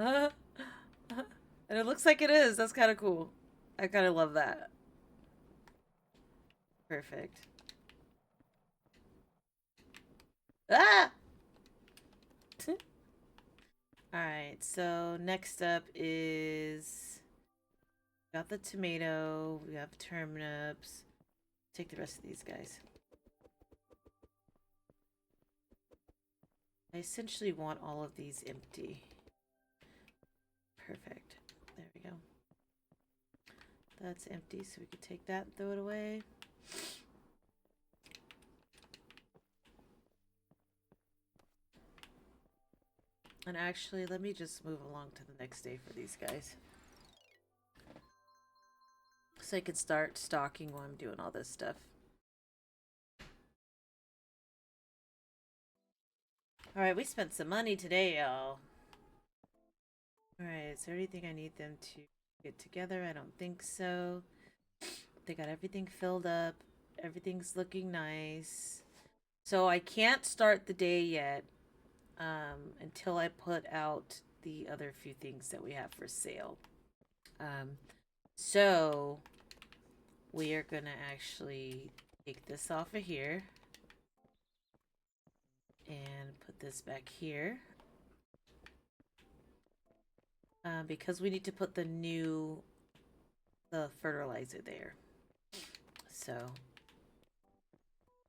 And it looks like it is. That's kind of cool. I kind of love that. Perfect. Ah! Alright, so next up is... We got the tomato, we have turnips. Take the rest of these guys. I essentially want all of these empty. Perfect. There we go. That's empty, so we could take that and throw it away. And actually, let me just move along to the next day for these guys. So I can start stocking while I'm doing all this stuff. Alright, we spent some money today, y'all. Alright, is there anything I need them to get together? I don't think so. They got everything filled up. Everything's looking nice. So I can't start the day yet until I put out the other few things that we have for sale. So we are going to actually take this off of here and put this back here. Because we need to put the fertilizer there. So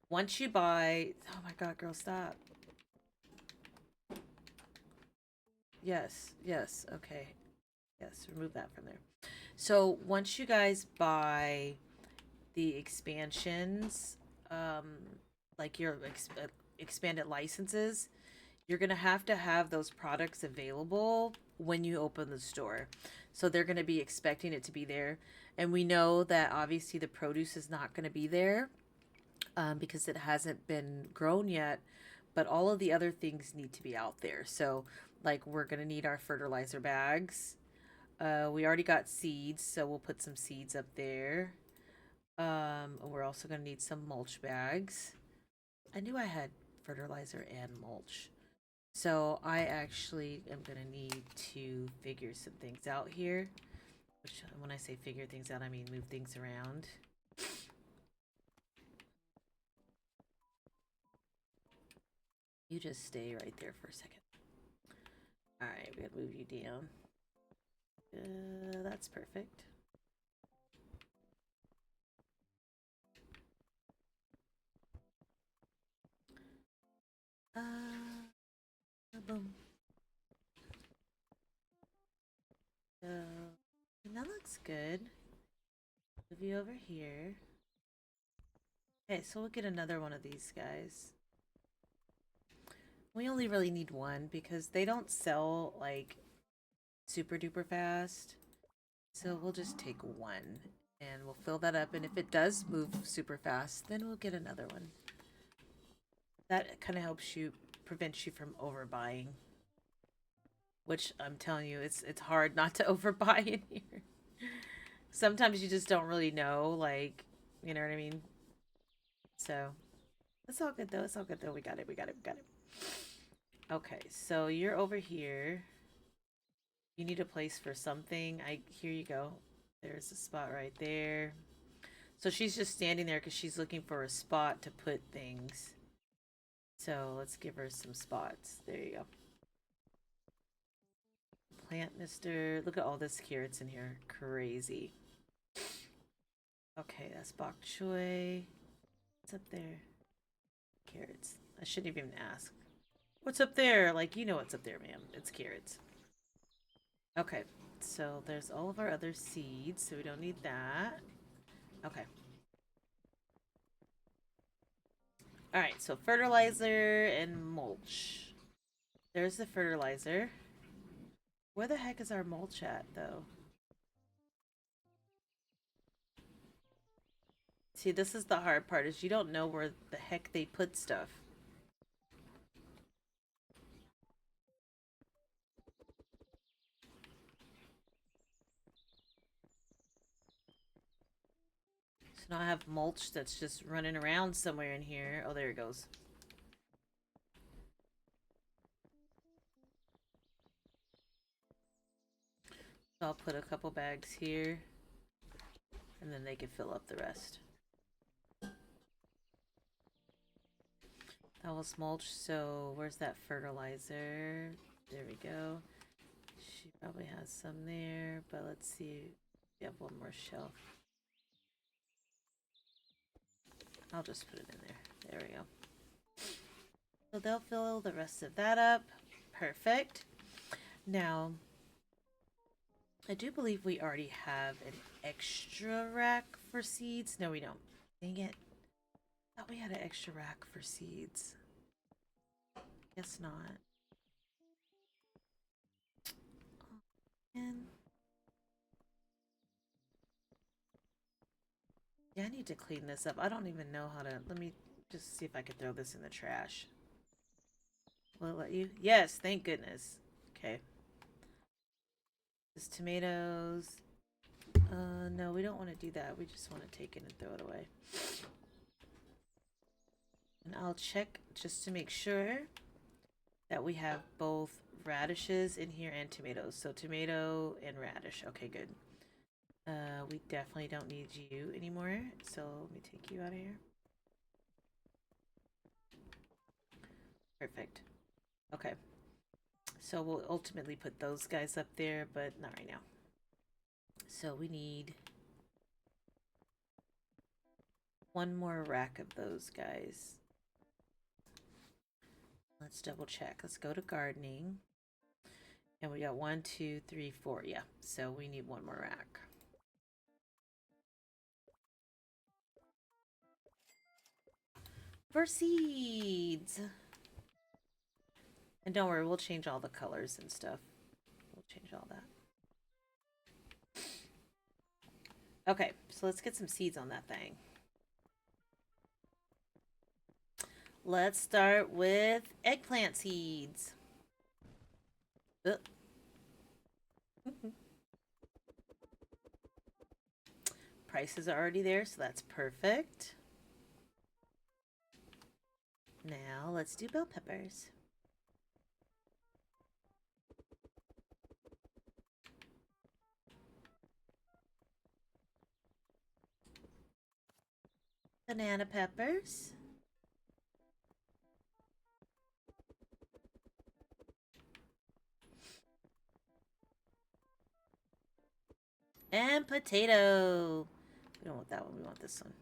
once you buy, oh my god, girl, stop. Yes, okay. Yes, remove that from there. So once you guys buy the expansions, like your expanded licenses, you're going to have those products available when you open the store. So they're going to be expecting it to be there. And we know that obviously the produce is not going to be there because it hasn't been grown yet. But all of the other things need to be out there. So like we're going to need our fertilizer bags. We already got seeds, so we'll put some seeds up there. We're also going to need some mulch bags. I knew I had fertilizer and mulch. So I actually am going to need to figure some things out here. Which, when I say figure things out, I mean move things around. You just stay right there for a second. Alright, we gotta move you down. That's perfect. Boom. So, that looks good. Move you over here. Okay, so we'll get another one of these guys. We only really need one because they don't sell like super duper fast. So we'll just take one and we'll fill that up. And if it does move super fast, then we'll get another one. That kind of helps you, prevents you from overbuying. Which I'm telling you, it's hard not to overbuy in here. Sometimes you just don't really know, like, you know what I mean? So, it's all good though. It's all good though. We got it. Okay, so you're over here. You need a place for something. Here you go. There's a spot right there. So she's just standing there because she's looking for a spot to put things. So let's give her some spots. There you go. Plant mister. Look at all this carrots in here. Crazy. Okay, that's bok choy. What's up there? Carrots. I shouldn't even ask. What's up there? Like, you know what's up there, ma'am. It's carrots. Okay, so there's all of our other seeds, so we don't need that. Okay. Alright, so fertilizer and mulch. There's the fertilizer. Where the heck is our mulch at, though? See, this is the hard part, is you don't know where the heck they put stuff. So now I have mulch that's just running around somewhere in here. Oh, there it goes. So I'll put a couple bags here, and then they can fill up the rest. That was mulch, so where's that fertilizer? There we go. She probably has some there, but let's see. We have one more shelf. I'll just put it in there. There we go. So they'll fill the rest of that up. Perfect. Now, I do believe we already have an extra rack for seeds. No, we don't. Dang it. I thought we had an extra rack for seeds. Guess not. And yeah, I need to clean this up. I don't even know how to. Let me just see if I can throw this in the trash. Will it let you? Yes, thank goodness. Okay. This tomatoes. No, we don't want to do that. We just want to take it and throw it away. And I'll check just to make sure that we have both radishes in here and tomatoes. So tomato and radish. Okay, good. We definitely don't need you anymore. So let me take you out of here. Perfect. Okay. So we'll ultimately put those guys up there, but not right now. So we need one more rack of those guys. Let's double check. Let's go to gardening. And we got 1, 2, 3, 4. Yeah, so we need one more rack. For seeds. And don't worry, we'll change all the colors and stuff. We'll change all that. Okay, so let's get some seeds on that thing. Let's start with eggplant seeds. Prices are already there, so that's perfect. Now let's do bell peppers. Banana peppers. And potato. We don't want that one, we want this one.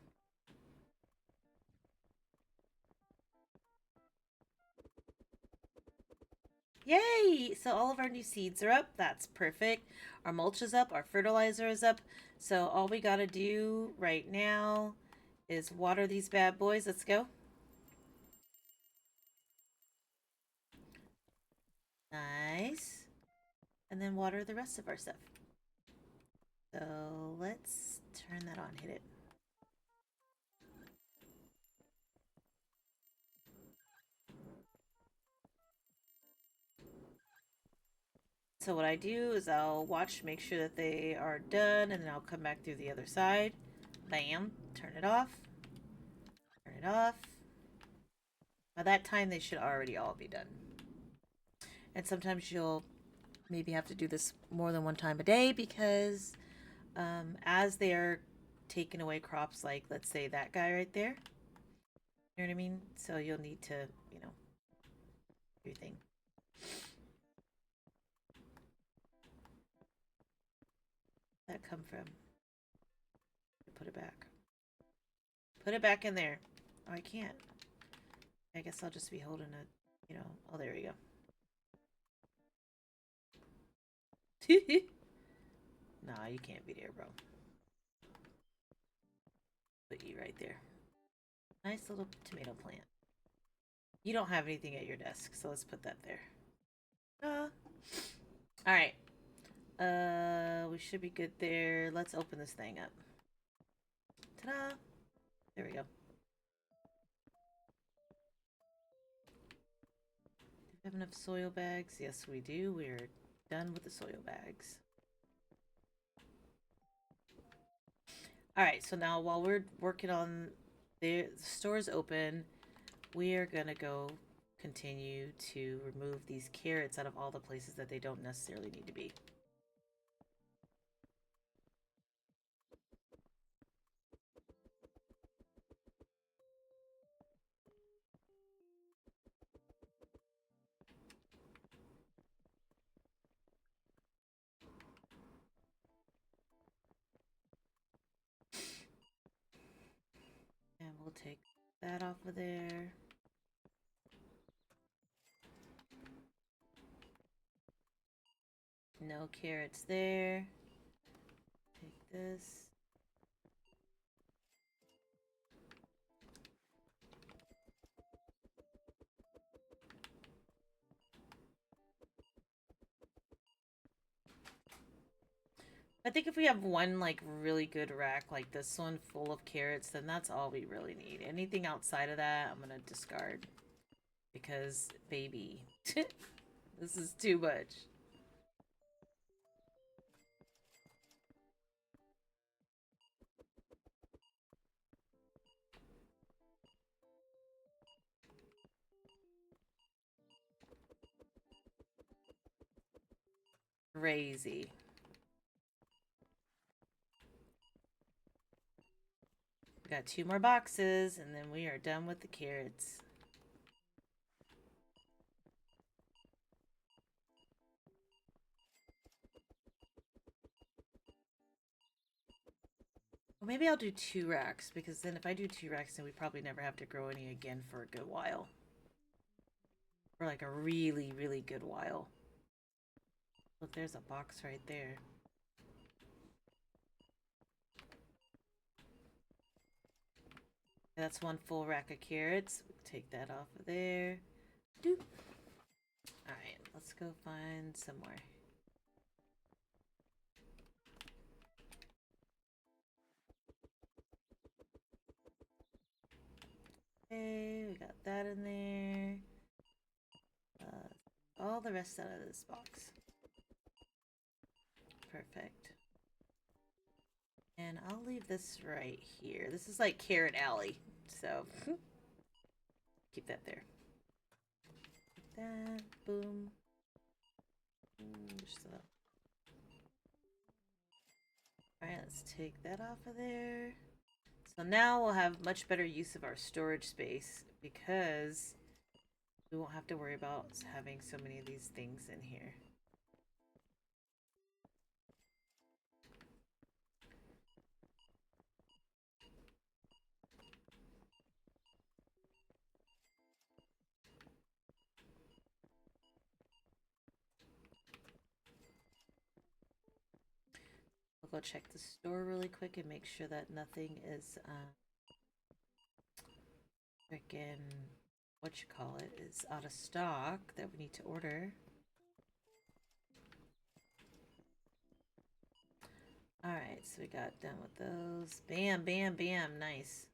Yay! So all of our new seeds are up. That's perfect. Our mulch is up. Our fertilizer is up. So all we gotta do right now is water these bad boys. Let's go. Nice. And then water the rest of our stuff. So let's turn that on. Hit it. So what I do is I'll watch, make sure that they are done, and then I'll come back through the other side. Bam. Turn it off. Turn it off. By that time, they should already all be done. And sometimes you'll maybe have to do this more than one time a day because as they're taking away crops, like let's say that guy right there, you know what I mean? So you'll need to, you know, do your thing. Where'd that come from? Put it back. Put it back in there. Oh, I can't. I guess I'll just be holding it, you know. Oh, there we go. Nah, you can't be there, bro. Put you right there. Nice little tomato plant. You don't have anything at your desk, so let's put that there. Alright. We should be good there. Let's open this thing up. Ta-da! There we go. Do we have enough soil bags? Yes, we do. We're done with the soil bags. Alright, so now while we're working on the store's open, we are gonna go continue to remove these carrots out of all the places that they don't necessarily need to be. take that off of there. No carrots there. Take this. I think if we have one like really good rack like this one full of carrots, then that's all we really need. Anything outside of that, I'm gonna discard. Because, baby, this is too much. Crazy. We got 2 more boxes, and then we are done with the carrots. Well, maybe I'll do 2 racks, because then if I do 2 racks, then we probably never have to grow any again for a good while. For like a really, really good while. Look, there's a box right there. That's 1 full rack of carrots. Take that off of there. Doop. Alright, let's go find some more. Okay, we got that in there. All the rest out of this box. Perfect. And I'll leave this right here. This is like Carrot Alley, so keep that there. Like that, boom. Just alright, let's take that off of there. So now we'll have much better use of our storage space because we won't have to worry about having so many of these things in here. I'll go check the store really quick and make sure that nothing is frickin' is out of stock that we need to order. Alright, so we got done with those. Bam, bam, bam. Nice.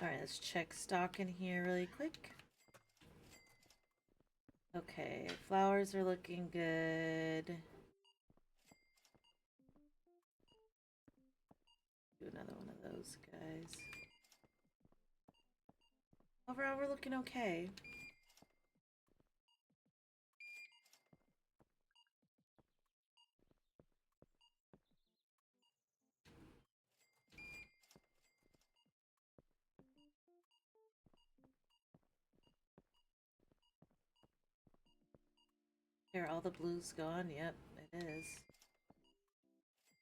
Alright, let's check stock in here really quick. Okay, flowers are looking good. Do another one of those guys. Overall, we're looking okay. Here, all the blues gone? Yep, it is.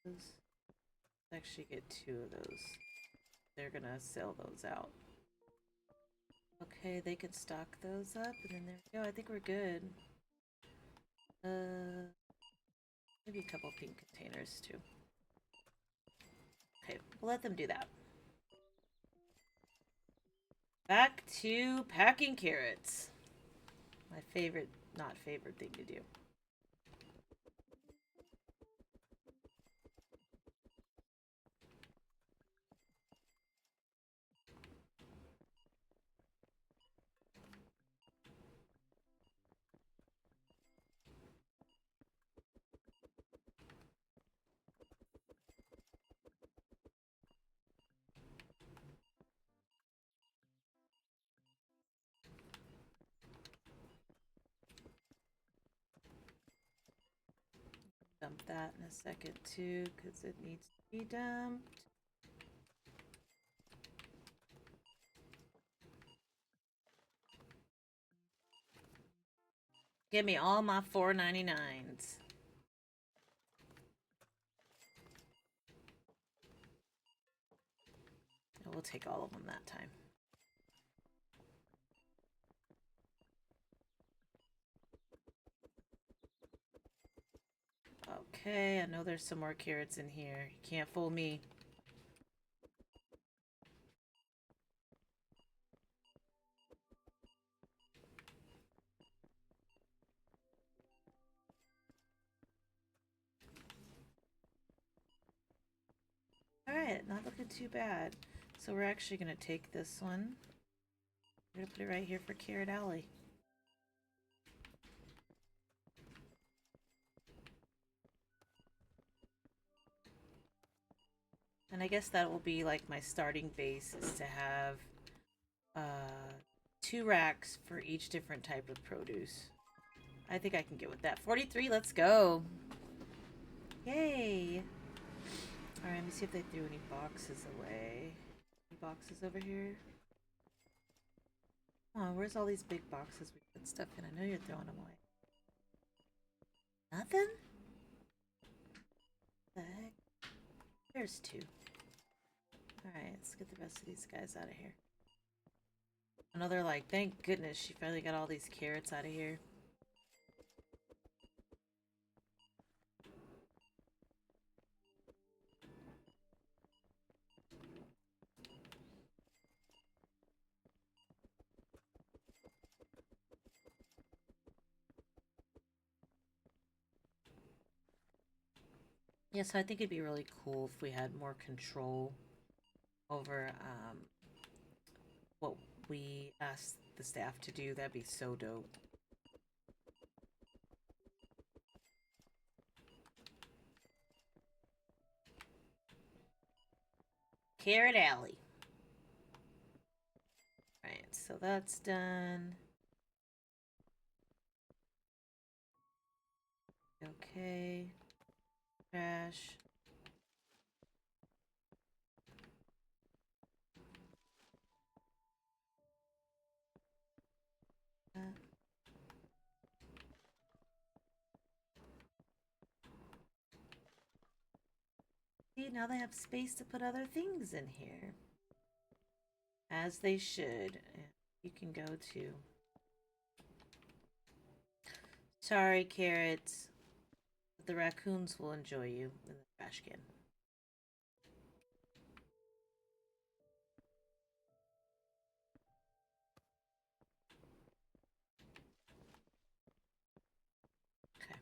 Let's actually get 2 of those. They're gonna sell those out. Okay, they can stock those up, and then there we go. I think we're good. Maybe a couple pink containers too. Okay, we'll let them do that. Back to packing carrots. My favorite, not favorite thing to do. Dump that in a second too, because it needs to be dumped. Give me all my $4.99s. we'll take all of them that time. Okay, I know there's some more carrots in here. You can't fool me. Alright, not looking too bad. So we're actually going to take this one. We're going to put it right here for Carrot Alley. And I guess that will be like my starting base, is to have 2 racks for each different type of produce. I think I can get with that. 43, let's go. Yay. Alright, let me see if they threw any boxes away. Any boxes over here? Oh, where's all these big boxes we put stuff in? I know you're throwing them away. Nothing? What the heck? There's 2. Alright, let's get the rest of these guys out of here. Another, like, thank goodness she finally got all these carrots out of here. Yeah, so I think it'd be really cool if we had more control over what we asked the staff to do. That'd be so dope. Carrot Alley. Right, so that's done. Okay. Trash. See, now they have space to put other things in here. As they should. You can go too. Sorry, carrots. But the raccoons will enjoy you in the trash can. Okay.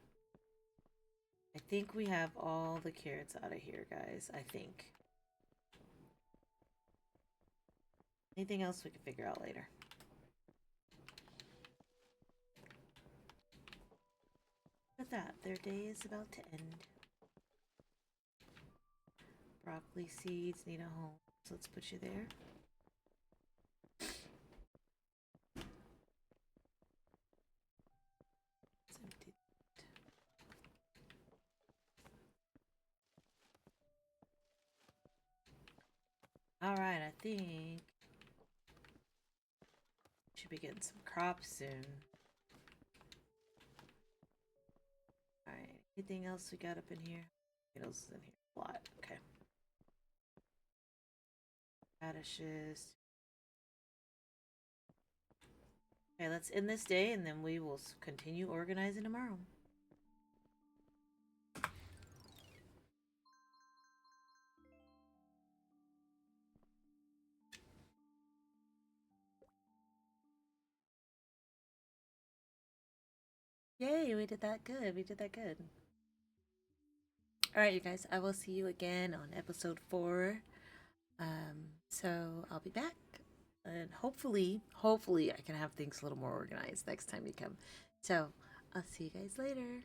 I think we have all the carrots out of here, guys. I think. Anything else we can figure out later. Look at that. Their day is about to end. Broccoli seeds need a home. So let's put you there. Let's empty that. Alright, I think should be getting some crops soon. Alright, anything else we got up in here? Tomatoes is in here a lot. Okay. Radishes. Okay, let's end this day and then we will continue organizing tomorrow. Yay, we did that good. We did that good. Alright, you guys, I will see you again on episode 4. So I'll be back. And hopefully I can have things a little more organized next time you come. So I'll see you guys later.